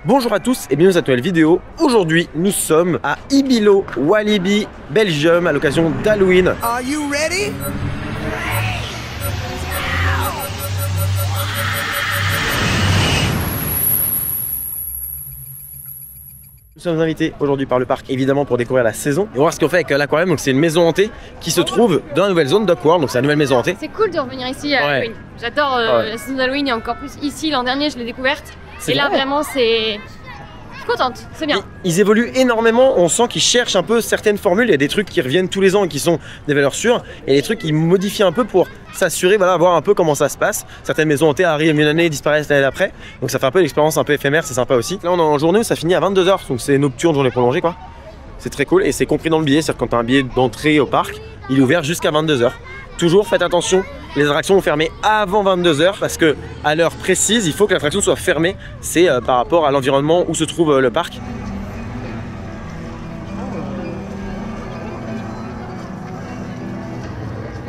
Bonjour à tous et bienvenue dans cette nouvelle vidéo. Aujourd'hui, nous sommes à Ibilo, Walibi, Belgium, à l'occasion d'Halloween. Are you ready? Nous sommes invités aujourd'hui par le parc, évidemment, pour découvrir la saison. Et on va voir ce qu'on fait avec l'aquarium. Donc c'est une maison hantée qui se trouve dans la nouvelle zone Duck World. Donc c'est la nouvelle maison hantée. C'est cool de revenir ici à Halloween. J'adore la saison d'Halloween et encore plus ici. L'an dernier, je l'ai découverte. Et là, vraiment, c'est... Je suis contente, c'est bien. Ils évoluent énormément, on sent qu'ils cherchent un peu certaines formules. Il y a des trucs qui reviennent tous les ans et qui sont des valeurs sûres. Et des trucs qu'ils modifient un peu pour s'assurer, voilà, voir un peu comment ça se passe. Certaines maisons hantées arrivent une année et disparaissent l'année d'après. Donc ça fait un peu l'expérience un peu éphémère, c'est sympa aussi. Là on est en journée où ça finit à 22 h, donc c'est nocturne, journée prolongée quoi. C'est très cool et c'est compris dans le billet, c'est-à-dire quand tu as un billet d'entrée au parc, il est ouvert jusqu'à 22 h. Toujours faites attention, les attractions vont fermer avant 22 h parce que à l'heure précise, il faut que l'attraction soit fermée. C'est par rapport à l'environnement où se trouve le parc.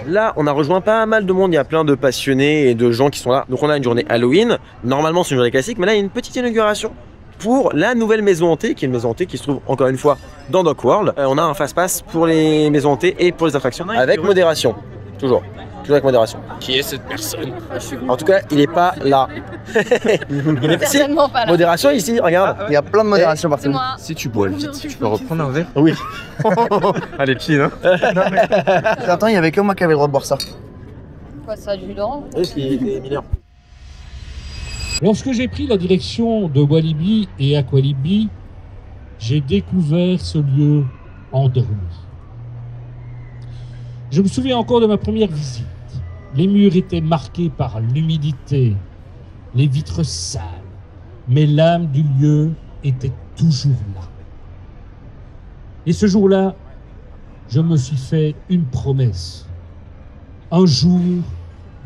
Là, on a rejoint pas mal de monde, il y a plein de passionnés et de gens qui sont là. Donc on a une journée Halloween, normalement c'est une journée classique, mais là il y a une petite inauguration pour la nouvelle maison hantée, qui est une maison hantée qui se trouve encore une fois dans Duck World. On a un fast-pass pour les maisons hantées et pour les attractions, avec modération, toujours avec modération. Qui est cette personne? En tout cas, il n'est pas là. Il est certainement pas là. Modération ici, regarde. Il y a plein de modération partout. Si tu bois vite, tu peux reprendre un verre? Oui. Allez, pieds, hein. Attends, il y avait que moi qui avait le droit de boire ça. Quoi, ça, du jus d'orange? Oui, il est mineur. Lorsque j'ai pris la direction de Walibi et Aqualibi, j'ai découvert ce lieu endormi. Je me souviens encore de ma première visite. Les murs étaient marqués par l'humidité, les vitres sales, mais l'âme du lieu était toujours là. Et ce jour-là, je me suis fait une promesse. Un jour,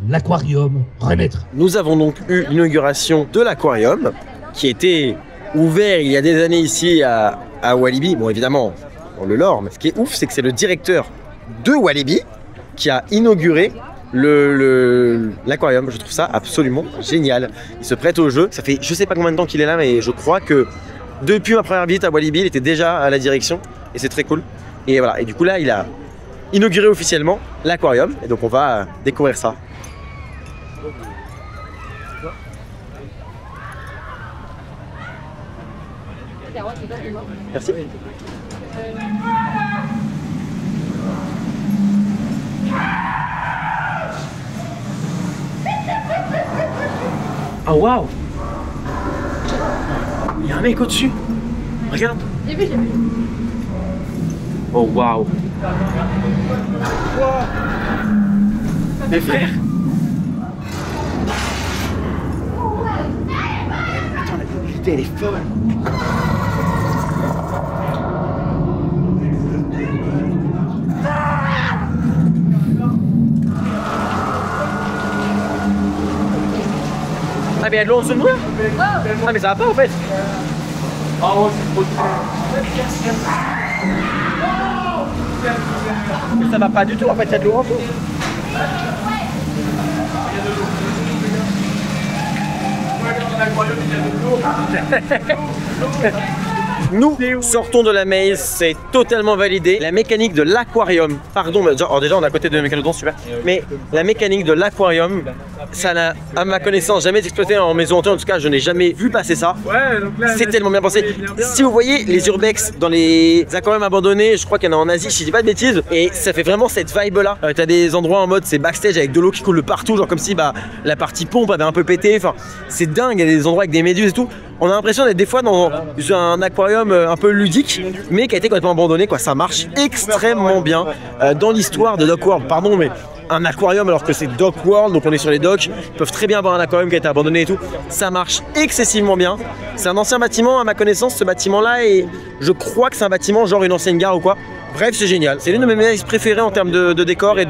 l'aquarium renaîtra. Nous avons donc eu l'inauguration de l'aquarium qui était ouvert il y a des années ici à Walibi. Bon, évidemment, on le lore, mais ce qui est ouf, c'est que c'est le directeur de Walibi qui a inauguré l'aquarium. Je trouve ça absolument génial. Il se prête au jeu. Ça fait je sais pas combien de temps qu'il est là, mais je crois que depuis ma première visite à Walibi, il était déjà à la direction et c'est très cool. Et voilà. Et du coup là, il a inauguré officiellement l'aquarium et donc on va découvrir ça. Merci. Oh waouh! Il y a un mec au-dessus. Regarde. J'ai vu. Oh waouh! Mes frères! Attends, la publicité elle est folle! Ah mais il y a de l'eau en dessous de moi? Ah mais ça va pas en fait. Mais ça va pas du tout en fait, il y a de l'eau en dessous. Nous sortons de la maze, c'est totalement validé. La mécanique de l'aquarium, pardon, mais alors déjà on est à côté de Mégalodon, super. Mais la mécanique de l'aquarium, ça n'a, à ma connaissance, jamais été exploité en maison hantée. En tout cas, je n'ai jamais vu passer ça. C'est tellement bien pensé. Si vous voyez les urbex dans les aquariums abandonnés, je crois qu'il y en a en Asie, si je dis pas de bêtises, et ça fait vraiment cette vibe là. T'as des endroits en mode c'est backstage avec de l'eau qui coule partout, genre comme si la partie pompe avait un peu pété. Enfin, c'est dingue. Il y a des endroits avec des méduses et tout. On a l'impression d'être des fois dans un aquarium un peu ludique, mais qui a été complètement abandonné quoi. Ça marche extrêmement bien dans l'histoire de Duck World. Pardon, mais un aquarium alors que c'est Duck World, donc on est sur les docks, ils peuvent très bien avoir un aquarium qui a été abandonné et tout. Ça marche excessivement bien. C'est un ancien bâtiment à ma connaissance, ce bâtiment là, et je crois que c'est un bâtiment genre une ancienne gare ou quoi. Bref, c'est génial. C'est l'une de mes mazes préférées en termes de décor et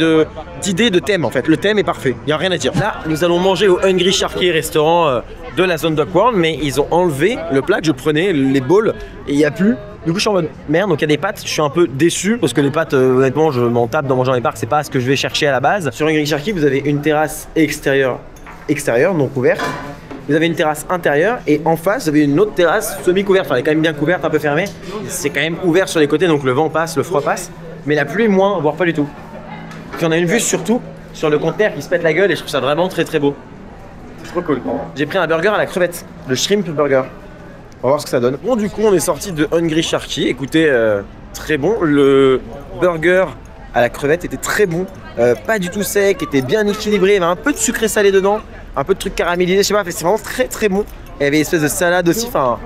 d'idées de thème en fait. Le thème est parfait, il n'y a rien à dire. Là, nous allons manger au Hungry Sharky restaurant de la zone Duck World, mais ils ont enlevé le plat que je prenais, les bowls, et il n'y a plus. Du coup, je suis en mode merde, donc il y a des pâtes. Je suis un peu déçu parce que les pâtes, honnêtement, je m'en tape d'en manger dans les parcs. C'est pas ce que je vais chercher à la base. Sur Hungry Sharky, vous avez une terrasse extérieure, non couverte. vous avez une terrasse intérieure et en face, vous avez une autre terrasse semi-couverte. Enfin, elle est quand même bien couverte, un peu fermée. C'est quand même ouvert sur les côtés, donc le vent passe, le froid passe. Mais la pluie, moins, voire pas du tout. Puis on a une vue surtout sur le conteneur qui se pète la gueule et je trouve ça vraiment très très beau. C'est trop cool. J'ai pris un burger à la crevette, le shrimp burger. On va voir ce que ça donne. Bon, du coup, on est sorti de Hungry Sharky. Écoutez, très bon. Le burger à la crevette était très bon. Pas du tout sec, était bien équilibré. Il y avait un peu de sucré salé dedans, un peu de trucs caramélisés, je sais pas. C'est vraiment très très bon. Il y avait une espèce de salade aussi. Enfin,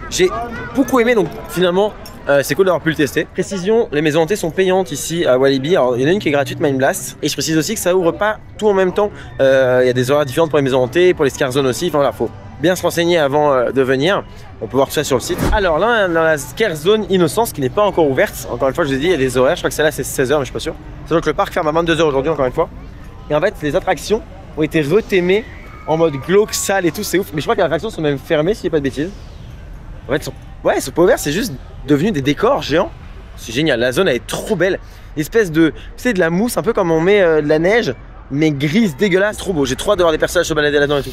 j'ai beaucoup aimé. Donc finalement, c'est cool d'avoir pu le tester. Précision, les maisons hantées sont payantes ici à Walibi. Alors, il y en a une qui est gratuite, Mind Blast. Et je précise aussi que ça ouvre pas tout en même temps. Il y a des horaires différentes pour les maisons hantées, pour les scare zones aussi. Enfin voilà, faut bien se renseigner avant de venir. On peut voir tout ça sur le site. Alors là, dans la scare zone Innocence qui n'est pas encore ouverte. Encore une fois, je vous ai dit, il y a des horaires. Je crois que celle-là c'est 16h, mais je suis pas sûr. C'est donc le parc ferme à 22h aujourd'hui, encore une fois. Et en fait, les attractions ont été retémées en mode glauque, sale et tout. C'est ouf. Mais je crois que les attractions sont même fermées, si je dis pas de bêtises. En fait, elles sont pas ouvertes, c'est juste devenu des décors géants. C'est génial. La zone, elle est trop belle. Une espèce de, tu sais, de la mousse, un peu comme on met de la neige, mais grise, dégueulasse, trop beau. J'ai trop hâte de voir des personnages se balader là-dedans et tout.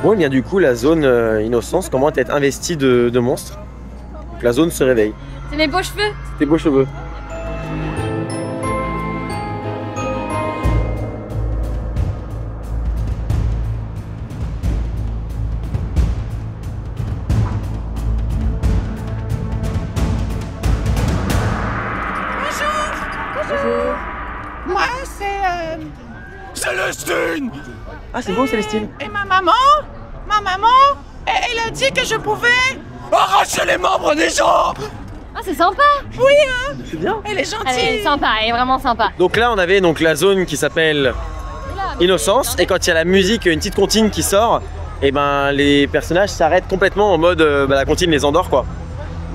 Bon, il y a du coup la zone Innocence commence à être investie de monstres. Donc la zone se réveille. C'est mes beaux cheveux. Tes beaux cheveux. Bonjour. Moi, c'est Célestine! Ah, c'est beau, Célestine. Et ma maman, elle a dit que je pouvais... Arrachez les membres des gens! Ah, c'est sympa. Oui, hein. C'est bien. Elle est gentille. Elle est sympa, elle est vraiment sympa. Donc là, on avait donc la zone qui s'appelle Innocence. Et quand il y a la musique, une petite comptine qui sort, et ben les personnages s'arrêtent complètement en mode la comptine les endort quoi.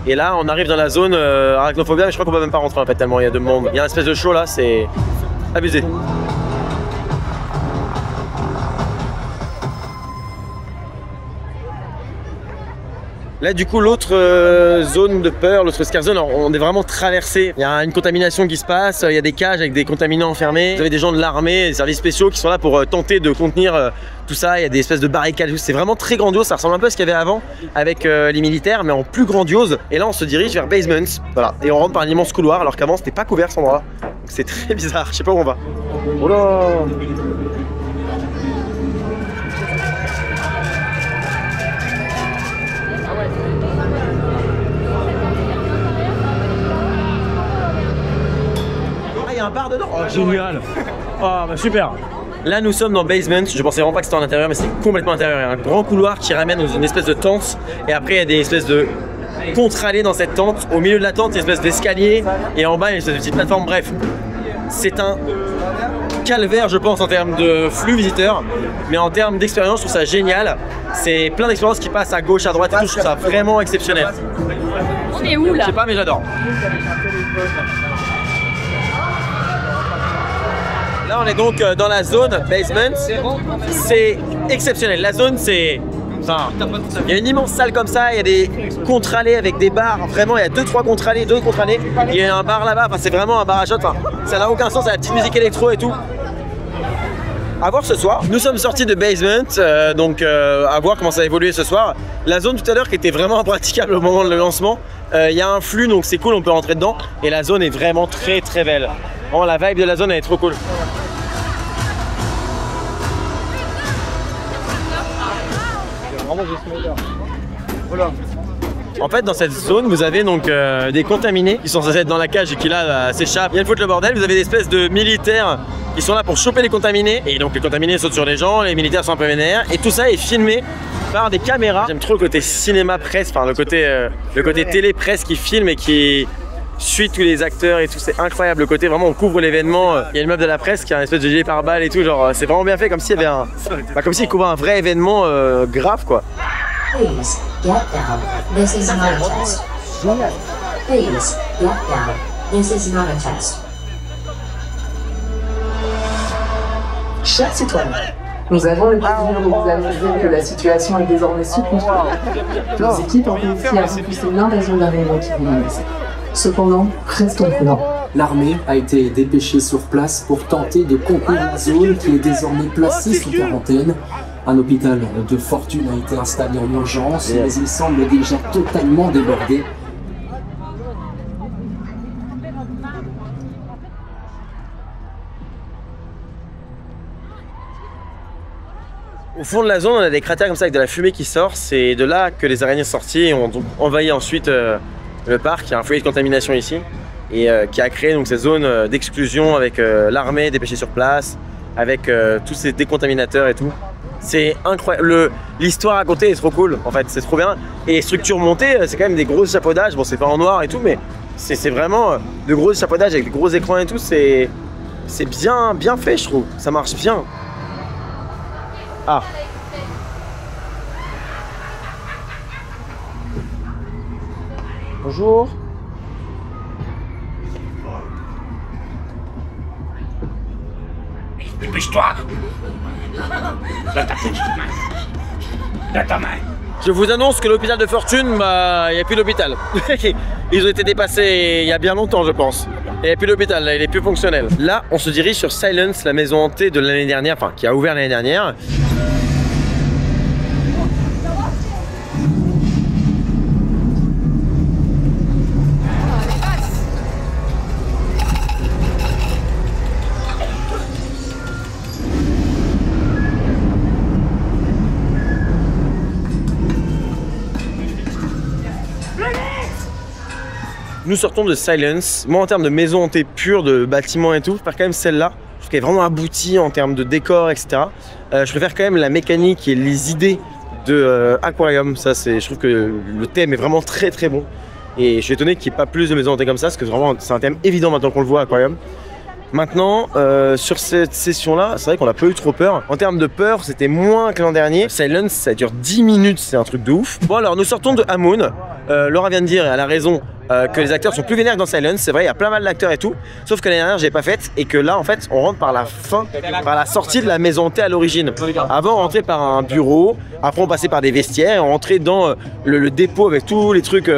Et là, on arrive dans la zone arachnophobia, mais je crois qu'on peut même pas rentrer en fait tellement il y a de monde. Il y a une espèce de show là, c'est abusé. Là du coup l'autre zone de peur, l'autre scare zone, on est vraiment traversé. Il y a une contamination qui se passe, il y a des cages avec des contaminants enfermés. Vous avez des gens de l'armée, des services spéciaux qui sont là pour tenter de contenir tout ça. Il y a des espèces de barricades, c'est vraiment très grandiose. Ça ressemble un peu à ce qu'il y avait avant avec les militaires, mais en plus grandiose. Et là on se dirige vers Basement, voilà. Et on rentre par un immense couloir alors qu'avant c'était pas couvert cet endroit. Donc c'est très bizarre, je sais pas où on va. Oh là! Un bar dedans. Oh, génial. Oh bah super. Là nous sommes dans Basement. Je pensais vraiment pas que c'était en intérieur, mais c'est complètement intérieur. Il y a un grand couloir qui ramène dans une espèce de tente. Et après il y a des espèces de contre-allées dans cette tente. Au milieu de la tente, il y a une espèce d'escalier. Et en bas, il y a une espèce de petite plateforme. Bref, c'est un calvaire je pense en termes de flux visiteurs. Mais en termes d'expérience, je trouve ça génial. C'est plein d'expériences qui passent à gauche, à droite et tout. Je trouve ça vraiment exceptionnel. On est où là? Je sais pas mais j'adore. Là on est donc dans la zone Basement, c'est exceptionnel, la zone c'est... Enfin, il y a une immense salle comme ça, il y a des contre-allées avec des bars, vraiment il y a 2-3 contre-allées, il y a un bar là-bas, enfin, c'est vraiment un bar à shot, enfin, ça n'a aucun sens, il y a la petite musique électro et tout. À voir ce soir, nous sommes sortis de Basement, donc à voir comment ça a évolué ce soir. La zone tout à l'heure qui était vraiment impraticable au moment de lancement, il y a un flux donc c'est cool, on peut rentrer dedans et la zone est vraiment très très belle. Vraiment la vibe de la zone elle est trop cool. En fait dans cette zone vous avez donc des contaminés qui sont censés être dans la cage et qui là s'échappent, viennent foutre le bordel. Vous avez des espèces de militaires qui sont là pour choper les contaminés et donc les contaminés sautent sur les gens, les militaires sont un peu vénères et tout ça est filmé par des caméras. J'aime trop le côté cinéma presse, enfin le côté télé presse qui filme et qui suit tous les acteurs et tout, c'est incroyable le côté, vraiment on couvre l'événement, il y a une meuf de la presse qui a une espèce de gilet pare-balles et tout, genre c'est vraiment bien fait comme s'il y avait un... comme s'il couvrait un vrai événement grave quoi. Please get down. This is not a test. Please get down. This is not a test. Chers citoyens, nous avons le plaisir de vous annoncer que la situation est désormais sous contrôle. Nos équipes ont réussi à repousser l'invasion d'un héros qui vous menaçait. Cependant, restons prudents. L'armée a été dépêchée sur place pour tenter de contenir la zone qui est désormais placée sous quarantaine. Un hôpital de fortune a été installé en urgence, mais il semble déjà totalement débordé. Au fond de la zone, on a des cratères comme ça avec de la fumée qui sort. C'est de là que les araignées sont sorties et ont donc envahi ensuite le parc. Il y a un foyer de contamination ici et qui a créé donc ces zones d'exclusion avec l'armée dépêchée sur place, avec tous ces décontaminateurs et tout. C'est incroyable. L'histoire racontée est trop cool en fait, c'est trop bien. Et structure montée, c'est quand même des gros échafaudages. Bon, c'est pas en noir et tout, mais c'est vraiment de gros échafaudages avec des gros écrans et tout. C'est bien fait, je trouve. Ça marche bien. Ah. Bonjour. Dépêche-toi. Donne ta petite main. Donne ta main. Je vous annonce que l'hôpital de Fortune, bah, il n'y a plus d'hôpital. Ils ont été dépassés il y a bien longtemps, je pense. Il n'y a plus d'hôpital, là, il est plus fonctionnel. Là, on se dirige sur Silence, la maison hantée de l'année dernière, enfin, qui a ouvert l'année dernière. Nous sortons de Silence. Moi, en termes de maison hantée pure, de bâtiments et tout, je préfère quand même celle-là. Je trouve qu'elle est vraiment aboutie en termes de décor, etc. Je préfère quand même la mécanique et les idées de Aquarium. Ça, je trouve que le thème est vraiment très très bon. Et je suis étonné qu'il n'y ait pas plus de maisons hantées comme ça, parce que vraiment, c'est un thème évident maintenant qu'on le voit, Aquarium. Maintenant, sur cette session-là, c'est vrai qu'on a pas eu trop peur. En termes de peur, c'était moins que l'an dernier. Silence, ça dure 10 minutes, c'est un truc de ouf. Bon alors, nous sortons de Amun. Laura vient de dire, et elle a raison, que les acteurs sont plus vénères que dans Silence. C'est vrai, il y a plein mal d'acteurs et tout. Sauf que l'année dernière, j'ai pas faite. Et que là, en fait, on rentre par la fin, par la sortie de la maison hantée à l'origine. Avant, on rentrait par un bureau. Après, on passait par des vestiaires. Et on rentrait dans le dépôt avec tous les trucs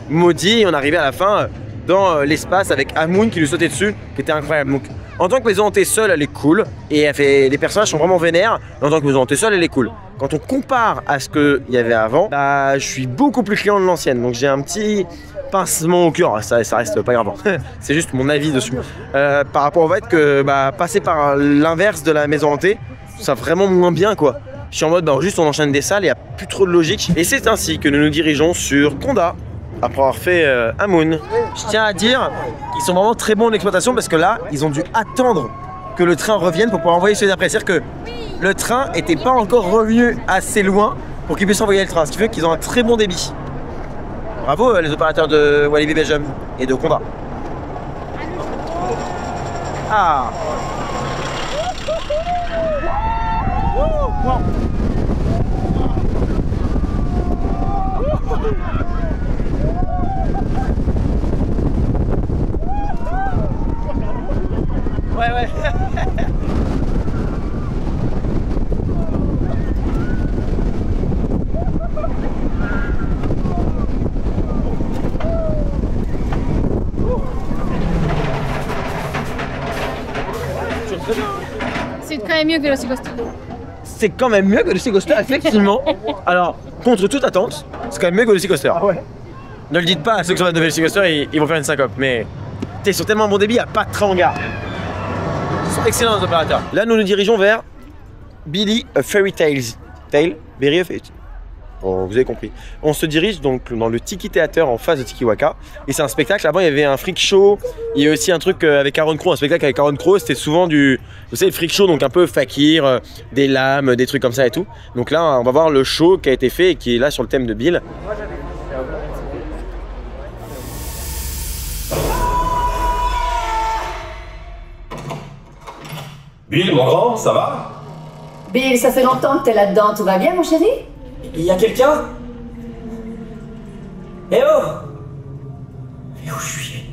maudits. Et on arrivait à la fin dans l'espace avec Amun qui lui sautait dessus, qui était incroyable. Donc, en tant que maison hantée seule, elle est cool. Et elle fait, les personnages sont vraiment vénères. Mais en tant que maison hantée seule, elle est cool. Quand on compare à ce qu'il y avait avant, bah, je suis beaucoup plus client de l'ancienne. Donc j'ai un petit pincement au cœur. Ça reste pas grave. C'est juste mon avis dessus. Par rapport au fait que bah, passer par l'inverse de la maison hantée, ça vraiment moins bien quoi. Je suis en mode, bah, juste on enchaîne des salles, il n'y a plus trop de logique. Et c'est ainsi que nous nous dirigeons sur Conda. Après avoir fait Amun. Je tiens à dire qu'ils sont vraiment très bons en exploitation parce que là, ils ont dû attendre que le train revienne pour pouvoir envoyer celui d'après. C'est-à-dire que le train n'était pas encore revenu assez loin pour qu'ils puissent envoyer le train. Ce qui fait qu'ils ont un très bon débit. Bravo les opérateurs de Walibi Belgium et de Conda. Ah. Ouais. C'est quand même mieux que le Velocicoaster. C'est quand même mieux que le Velocicoaster, effectivement. Alors, contre toute attente, c'est quand même mieux que le Velocicoaster. Ah ouais. Ne le dites pas à ceux qui sont de Velocicoaster, ils vont faire une syncope. Mais ils sont tellement bon débit, il n'y a pas de train en gare. Ils sont excellents les opérateurs. Là, nous nous dirigeons vers Billy a Fairy Tales. Berry a Fairy Tales. Bon, vous avez compris. On se dirige donc dans le Tiki Theater en face de Tiki Waka. Et c'est un spectacle. Avant, il y avait un freak show. Il y a aussi un truc avec Aaron Crow. Un spectacle avec Aaron Crow. C'était souvent du. Vous savez, le freak show, donc un peu fakir, des lames, des trucs comme ça et tout. Donc là, on va voir le show qui a été fait et qui est là sur le thème de Bill. Bill, mon grand, ça va? Bill, ça fait longtemps que t'es là-dedans. Tout va bien, mon chéri? Il y a quelqu'un? Eh oh! Et où je suis?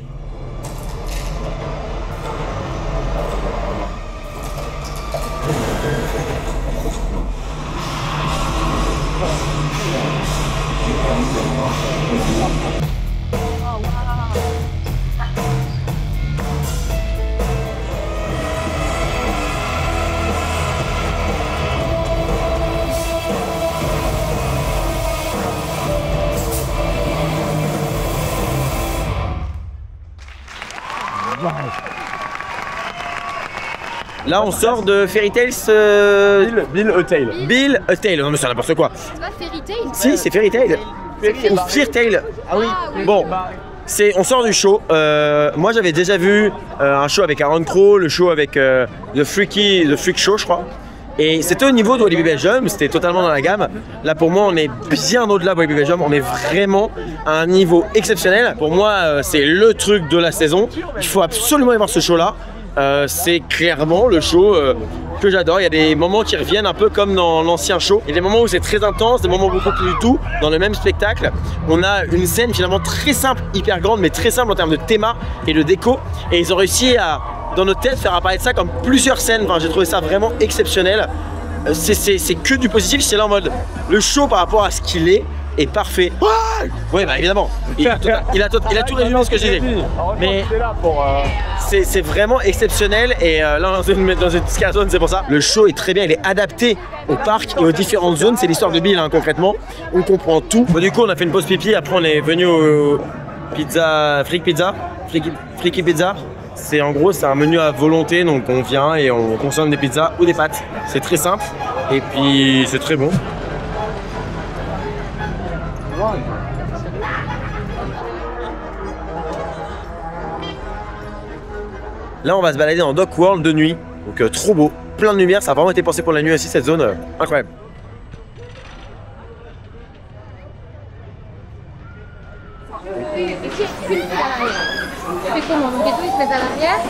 Là, on sort de Fairy Tales. Bill a Tale. Bill a Tale. Non, mais c'est n'importe quoi. C'est pas Fairy Tail? Si, c'est Fairy Tale. Ou Fear Tale. Ah oui. Bon, on sort du show. Moi, j'avais déjà vu un show avec Aaron Crow, le show avec The Freak Show, je crois. Et c'était au niveau de Walibi Belgium, c'était totalement dans la gamme. Là, pour moi, on est bien au-delà de Walibi Belgium. On est vraiment à un niveau exceptionnel. Pour moi, c'est le truc de la saison. Il faut absolument aller voir ce show-là. C'est clairement le show que j'adore. Il y a des moments qui reviennent un peu comme dans l'ancien show. Il y a des moments où c'est très intense, des moments beaucoup plus doux. Dans le même spectacle, on a une scène finalement très simple, hyper grande, mais très simple en termes de théma et de déco. Et ils ont réussi à, dans notre tête, faire apparaître ça comme plusieurs scènes. Enfin, j'ai trouvé ça vraiment exceptionnel. C'est que du positif. C'est là en mode le show par rapport à ce qu'il est parfait. Oui, bah évidemment. Il a tout résumé ce que j'ai dit. Mais c'est vraiment exceptionnel. Et là, dans une scare zone, c'est pour ça. Le show est très bien. Il est adapté au parc et aux différentes zones. C'est l'histoire de Bill, hein, concrètement. On comprend tout. Bon, du coup, on a fait une pause pipi. Après, on est venu au Freaky Pizza. C'est en gros, c'est un menu à volonté. Donc, on vient et on consomme des pizzas ou des pâtes. C'est très simple. Et puis, c'est très bon. Là, on va se balader dans Dock World de nuit, donc trop beau, plein de lumière, ça a vraiment été pensé pour la nuit aussi, cette zone, incroyable. Tu fais comment? Donc, les deux, ils se mettent à l'arrière.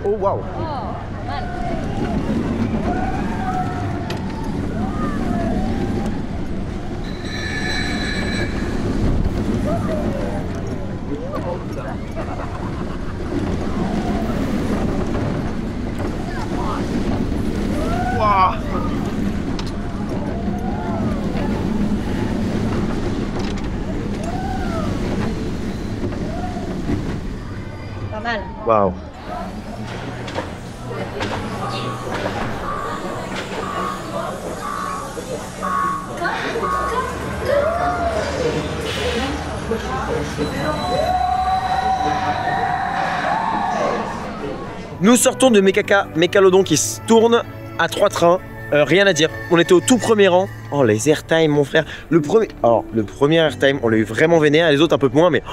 Oh waouh! Waouh! Pas mal. Waouh! Nous sortons de Mécalodon qui se tourne à 3 trains. Rien à dire. On était au tout premier rang. Oh, les airtime, mon frère. Le premier airtime, on l'a eu vraiment vénère. Les autres un peu moins, mais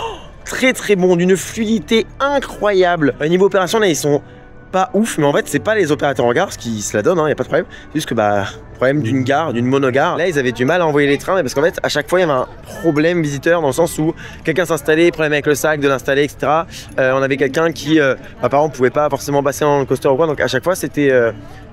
très très bon, d'une fluidité incroyable. Au niveau opération, là, ils sont pas ouf, mais en fait, c'est pas les opérateurs en gare, ce qui se la donne, hein, y a pas de problème. C'est juste que, problème d'une gare, d'une monogare. Là, ils avaient du mal à envoyer les trains, mais parce qu'en fait, à chaque fois, il y avait un problème visiteur dans le sens où quelqu'un s'installait, problème avec le sac, de l'installer, etc. On avait quelqu'un qui, apparemment, pouvait pas forcément passer en coaster ou quoi, donc à chaque fois, c'était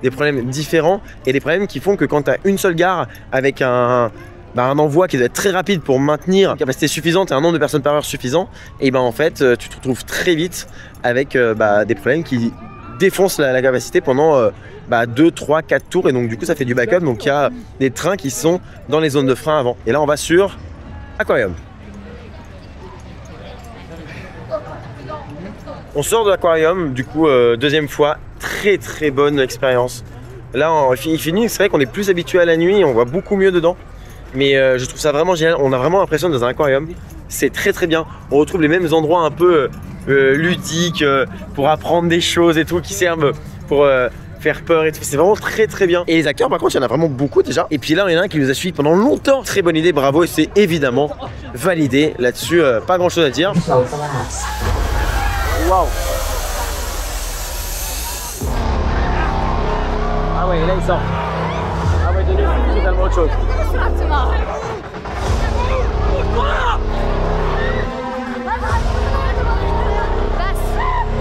des problèmes différents et des problèmes qui font que quand tu as une seule gare avec un envoi qui doit être très rapide pour maintenir une capacité suffisante et un nombre de personnes par heure suffisant, et en fait, tu te retrouves très vite avec des problèmes qui défoncent la capacité pendant 2, 3, 4 tours, et donc du coup ça fait du backup. Donc il y a des trains qui sont dans les zones de frein avant. Et là on va sur Aquarium. On sort de l'Aquarium, du coup deuxième fois, très très bonne expérience. Là il finit, c'est vrai qu'on est plus habitué à la nuit, on voit beaucoup mieux dedans. Mais je trouve ça vraiment génial, on a vraiment l'impression dans un aquarium. C'est très très bien, on retrouve les mêmes endroits un peu ludiques pour apprendre des choses et tout, qui servent pour faire peur et tout. C'est vraiment très très bien. Et les acteurs par contre, il y en a vraiment beaucoup déjà. Et puis là il y en a un qui nous a suivi pendant longtemps. Très bonne idée, bravo, et c'est évidemment validé là-dessus, pas grand chose à dire. Waouh. Ah ouais, là il sort. Ah ouais, de nuit, c'est totalement autre chose.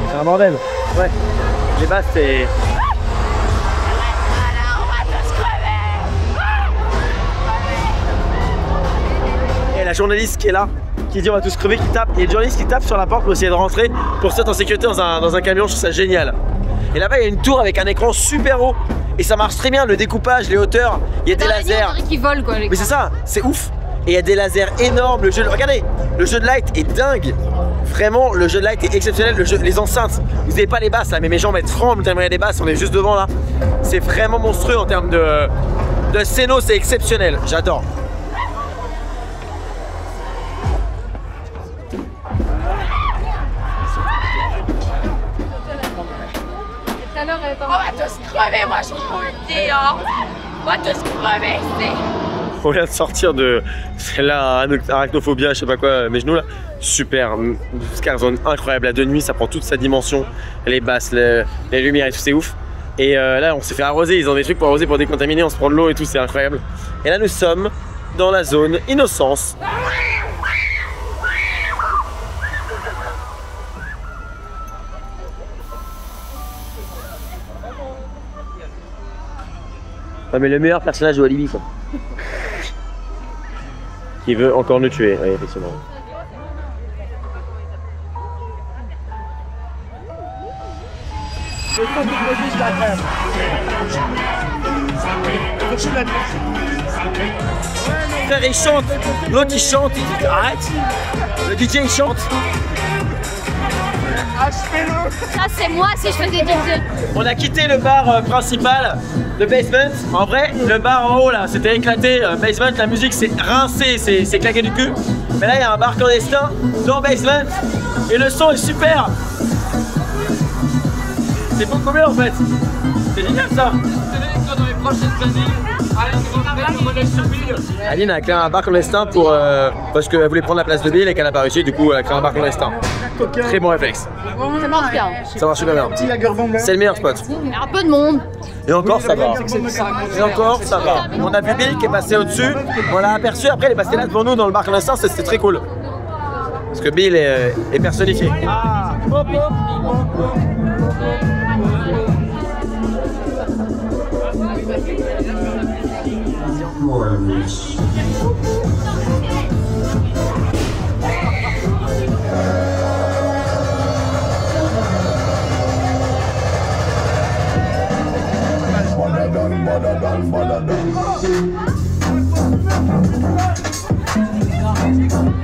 C'est un bordel. Ouais. Les basses, c'est... Et la journaliste qui est là, qui dit on va tous crever, qui tape. Et le journaliste qui tape sur la porte pour essayer de rentrer, pour se mettre en sécurité dans un camion, je trouve ça génial. Et là-bas, il y a une tour avec un écran super haut. Et ça marche très bien, le découpage, les hauteurs, il y a des lasers. Qui volent quoi, mais c'est ça, c'est ouf. Et il y a des lasers énormes, regardez, le jeu de light est dingue. Vraiment, le jeu de light est exceptionnel, les enceintes, vous n'avez pas les basses là, mais mes jambes elles tremblent tellement il y a des basses, on est juste devant là. C'est vraiment monstrueux en termes de scéno, c'est exceptionnel, j'adore. On va tous crever, moi je vous le dis, hein. On va tous crever, c'est... On vient de sortir de celle-là, arachnophobia, je sais pas quoi, mes genoux là. Super, Scarzone incroyable, là de nuit ça prend toute sa dimension, les basses, les lumières et tout, c'est ouf. Et là on s'est fait arroser, ils ont des trucs pour arroser, pour décontaminer, on se prend de l'eau et tout, c'est incroyable. Et là nous sommes dans la zone innocence. Ouais, mais le meilleur personnage de Walibi quoi. Qui veut encore nous tuer, oui effectivement. Frère il chante, l'autre il chante, il dit arrête. Le DJ il chante. Ça c'est moi si je faisais DJ. On a quitté le bar principal de Basement. En vrai, le bar en haut là, c'était éclaté. Basement, la musique c'est rincé, c'est claqué du cul. Mais là, il y a un bar clandestin dans Basement et le son est super. C'est beaucoup mieux en fait. C'est génial ça. Dans les prochaines années, Aline a créé un bar clandestin pour, parce qu'elle voulait prendre la place de Bill et qu'elle n'a pas réussi, du coup elle a créé un bar clandestin. Très bon réflexe. Ça marche bien. Ça marche super bien. C'est le meilleur spot. Il y a un peu de monde. Et encore ça va. Et encore ça va. On a vu Bill qui est passé au-dessus, on l'a aperçu, après il est passé là devant nous dans le bar clandestin, c'était très cool. Parce que Bill est personnifié.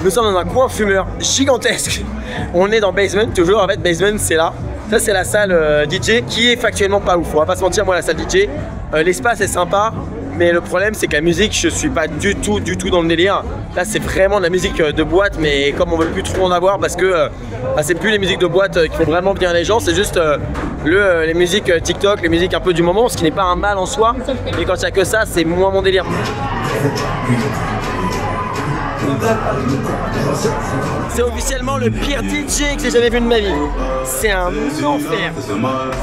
Nous sommes dans un coin fumeur gigantesque. On est dans Basement, toujours en fait Basement c'est là. Ça c'est la salle DJ qui est factuellement pas ouf. On va pas se mentir, moi la salle DJ, l'espace est sympa. Mais le problème c'est que la musique je suis pas du tout dans le délire. Là c'est vraiment de la musique de boîte, mais comme on veut plus trop en avoir parce que c'est plus les musiques de boîte qui font vraiment bien les gens, c'est juste les musiques TikTok, les musiques un peu du moment, ce qui n'est pas un mal en soi. Et quand il n'y a que ça, c'est moins mon délire. C'est officiellement le pire DJ que j'ai jamais vu de ma vie. C'est un enfer.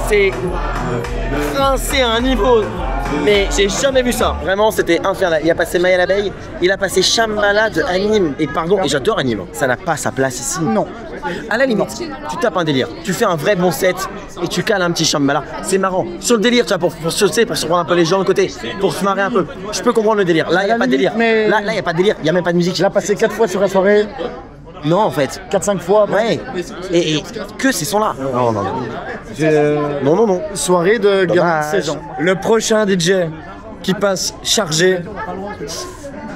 C'est rincé à un niveau. Mais j'ai jamais vu ça. Vraiment, c'était infernal. Il a passé Maya l'abeille, il a passé Shambhala de Anime. Et pardon, et j'adore Anime. Ça n'a pas sa place ici. Non. À la limite, tu tapes un délire, tu fais un vrai bon set et tu cales un petit Shambhala. C'est marrant. Sur le délire, tu vois, pour sauter, pour surprendre un peu les gens de côté, pour se marrer un peu. Je peux comprendre le délire. Là, il n'y a pas de délire. Mais... Là, il n'y a pas de délire. Il n'y a même pas de musique. Il a passé 4 fois sur la soirée. Non, en fait. 4-5 fois. Ouais. Et que ces sons-là. Non, non, non. Non. Soirée de gamin de 16 ans. Le prochain DJ qui passe chargé.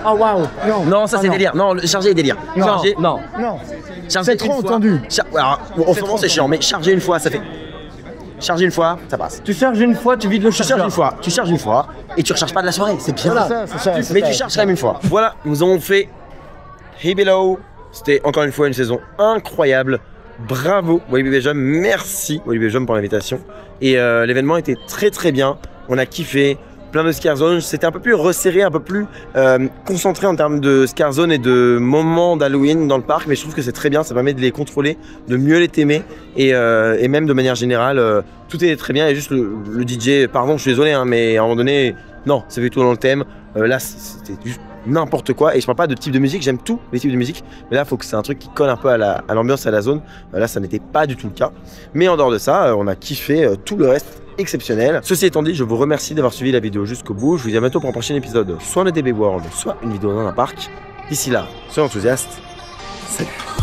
Ah waouh. Non, ça c'est délire. Non, le chargé est délire. Non, chargé, non. C'est trop entendu. Alors, en ce moment c'est chiant, mais charger une fois, ça fait. Charger une fois, ça passe. Tu charges une fois, tu vides le chargeur. Tu charges une fois et tu recharges pas de la soirée. C'est bien. C'est ça. Mais tu charges quand même une fois. Voilà, nous avons fait Hey Below. C'était encore une fois une saison incroyable. Bravo Walibi Belgium, merci Walibi Belgium pour l'invitation. Et l'événement était très bien. On a kiffé. plein de scare zones. C'était un peu plus resserré, un peu plus concentré en termes de scare zone et de moments d'Halloween dans le parc, mais je trouve que c'est très bien, ça permet de les contrôler, de mieux les t'aimer et même de manière générale, tout est très bien. Et juste le DJ, pardon, je suis désolé, hein, mais à un moment donné, non, c'est pas du tout dans le thème. Là, c'était juste n'importe quoi, et je parle pas de type de musique, j'aime tous les types de musique, mais là il faut que c'est un truc qui colle un peu à l'ambiance, à la zone. Là ça n'était pas du tout le cas, mais en dehors de ça on a kiffé tout le reste exceptionnel. Ceci étant dit, je vous remercie d'avoir suivi la vidéo jusqu'au bout. Je vous dis à bientôt pour un prochain épisode, soit le DB World, soit une vidéo dans un parc. D'ici là, soyez enthousiastes, salut.